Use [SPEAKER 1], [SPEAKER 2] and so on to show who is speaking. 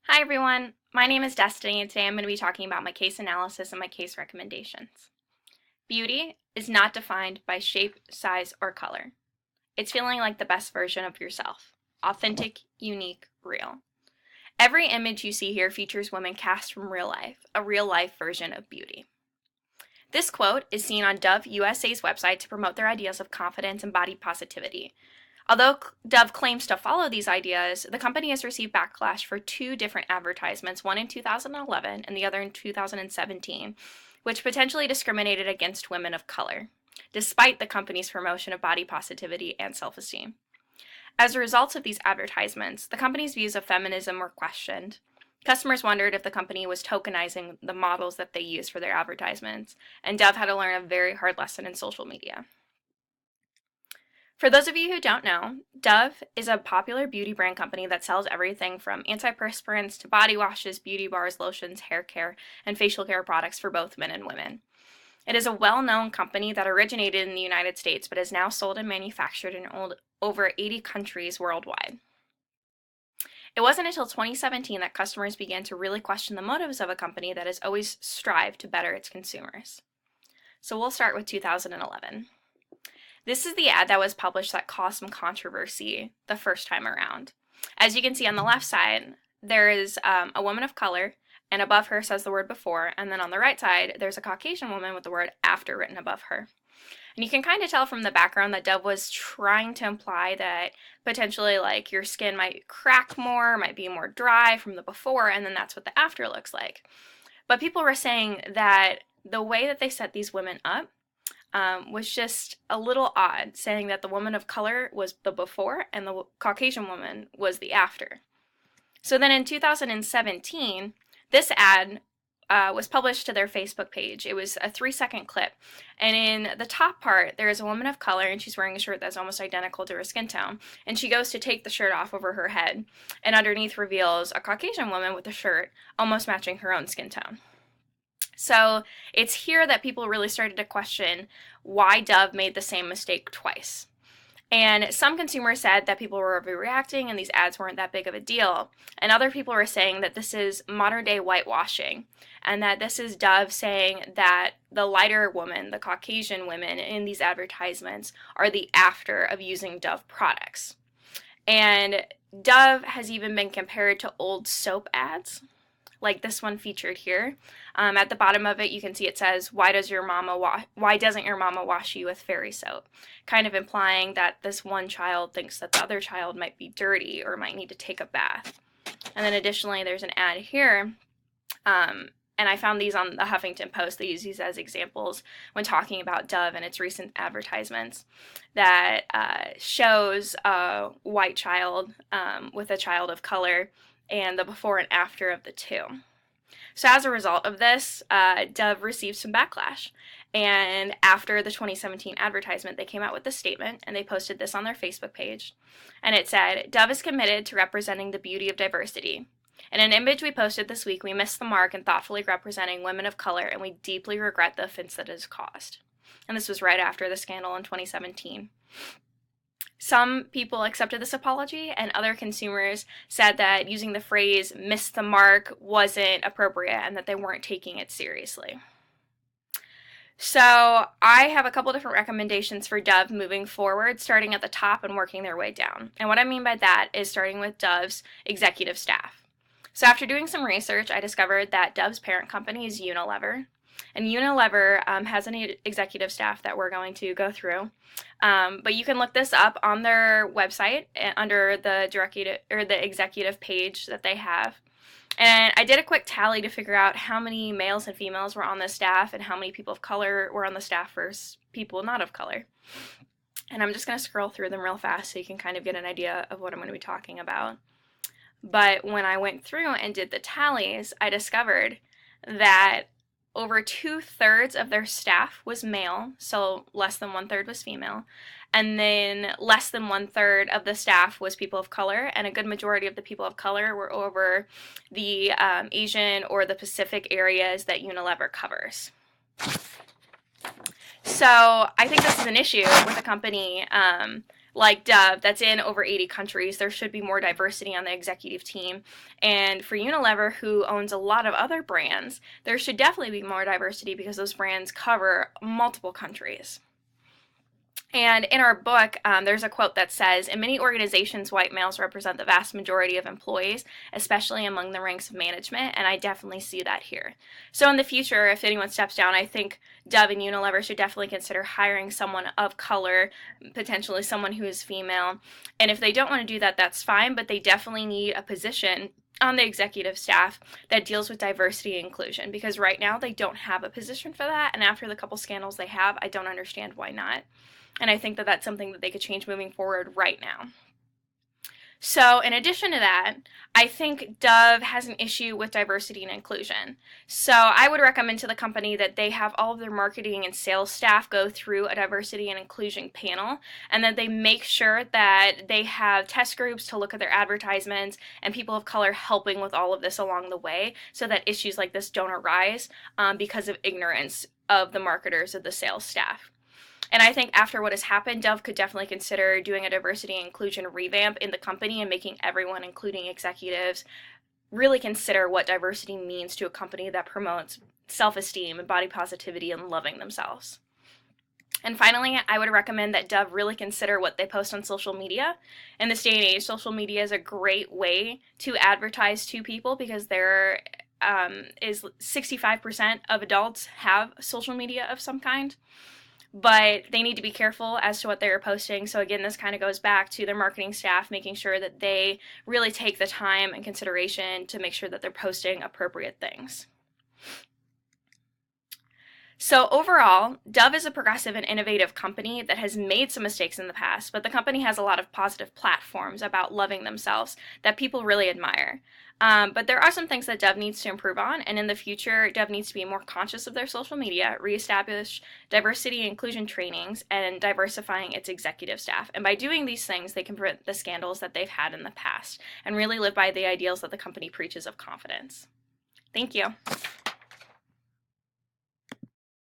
[SPEAKER 1] Hi everyone, my name is Destiny and today I'm going to be talking about my case analysis and my case recommendations. Beauty is not defined by shape, size, or color. It's feeling like the best version of yourself. Authentic, unique, real. Every image you see here features women cast from real life, a real life version of beauty. This quote is seen on Dove USA's website to promote their ideas of confidence and body positivity. Although Dove claims to follow these ideas, the company has received backlash for two different advertisements, one in 2011 and the other in 2017, which potentially discriminated against women of color, despite the company's promotion of body positivity and self-esteem. As a result of these advertisements, the company's views of feminism were questioned. Customers wondered if the company was tokenizing the models that they use for their advertisements, and Dove had to learn a very hard lesson in social media. For those of you who don't know, Dove is a popular beauty brand company that sells everything from antiperspirants to body washes, beauty bars, lotions, hair care, and facial care products for both men and women. It is a well-known company that originated in the United States but is now sold and manufactured in over 80 countries worldwide. It wasn't until 2017 that customers began to really question the motives of a company that has always strived to better its consumers. So we'll start with 2011. This is the ad that was published that caused some controversy the first time around. As you can see on the left side, there is a woman of color, and above her says the word before, and then on the right side, there's a Caucasian woman with the word after written above her. And you can kind of tell from the background that Dove was trying to imply that potentially like your skin might crack more, might be more dry from the before, and then that's what the after looks like. But people were saying that the way that they set these women up was just a little odd, saying that the woman of color was the before and the Caucasian woman was the after. So then in 2017, this ad was published to their Facebook page. It was a 3-second clip. And in the top part, there is a woman of color, and she's wearing a shirt that's almost identical to her skin tone. And she goes to take the shirt off over her head, and underneath reveals a Caucasian woman with a shirt almost matching her own skin tone. So it's here that people really started to question why Dove made the same mistake twice. And some consumers said that people were overreacting and these ads weren't that big of a deal. And other people were saying that this is modern day whitewashing and that this is Dove saying that the lighter woman, the Caucasian women in these advertisements are the after of using Dove products. And Dove has even been compared to old soap ads, like this one featured here. At the bottom of it, you can see it says, why doesn't your mama wash you with fairy soap? Kind of implying that this one child thinks that the other child might be dirty or might need to take a bath. And then additionally, there's an ad here, and I found these on the Huffington Post. They use these as examples when talking about Dove and its recent advertisements that shows a white child with a child of color and the before and after of the two. So as a result of this, Dove received some backlash. And after the 2017 advertisement, they came out with a statement, and they posted this on their Facebook page. And it said, Dove is committed to representing the beauty of diversity. In an image we posted this week, we missed the mark in thoughtfully representing women of color, and we deeply regret the offense that it has caused. And this was right after the scandal in 2017. Some people accepted this apology, and other consumers said that using the phrase missed the mark wasn't appropriate and that they weren't taking it seriously. So I have a couple different recommendations for Dove moving forward, starting at the top and working their way down. And what I mean by that is starting with Dove's executive staff. So after doing some research, I discovered that Dove's parent company is Unilever. And Unilever has an executive staff that we're going to go through. But you can look this up on their website under the executive page that they have. And I did a quick tally to figure out how many males and females were on the staff and how many people of color were on the staff versus people not of color. And I'm just going to scroll through them real fast so you can kind of get an idea of what I'm going to be talking about. But when I went through and did the tallies, I discovered that over 2/3 of their staff was male, so less than 1/3 was female, and then less than 1/3 of the staff was people of color, and a good majority of the people of color were over the Asian or the Pacific areas that Unilever covers. So I think this is an issue with a company like Dove that's in over 80 countries, there should be more diversity on the executive team. And for Unilever, who owns a lot of other brands, there should definitely be more diversity because those brands cover multiple countries. And in our book, there's a quote that says, in many organizations, white males represent the vast majority of employees, especially among the ranks of management, and I definitely see that here. So in the future, if anyone steps down, I think Dove and Unilever should definitely consider hiring someone of color, potentially someone who is female. And if they don't want to do that, that's fine, but they definitely need a position on the executive staff that deals with diversity and inclusion, because right now they don't have a position for that, and after the couple scandals they have, I don't understand why not. And I think that that's something that they could change moving forward right now. So in addition to that, I think Dove has an issue with diversity and inclusion. So I would recommend to the company that they have all of their marketing and sales staff go through a diversity and inclusion panel, and that they make sure that they have test groups to look at their advertisements and people of color helping with all of this along the way, so that issues like this don't arise because of ignorance of the marketers or the sales staff. And I think after what has happened, Dove could definitely consider doing a diversity and inclusion revamp in the company and making everyone, including executives, really consider what diversity means to a company that promotes self-esteem and body positivity and loving themselves. And finally, I would recommend that Dove really consider what they post on social media. In this day and age, social media is a great way to advertise to people, because there is 65% of adults have social media of some kind. But they need to be careful as to what they're posting. So again, this kind of goes back to their marketing staff making sure that they really take the time and consideration to make sure that they're posting appropriate things. So overall, Dove is a progressive and innovative company that has made some mistakes in the past, but the company has a lot of positive platforms about loving themselves that people really admire. But there are some things that Dove needs to improve on, and in the future, Dove needs to be more conscious of their social media, reestablish diversity and inclusion trainings, and diversifying its executive staff. And by doing these things, they can prevent the scandals that they've had in the past and really live by the ideals that the company preaches of confidence. Thank you.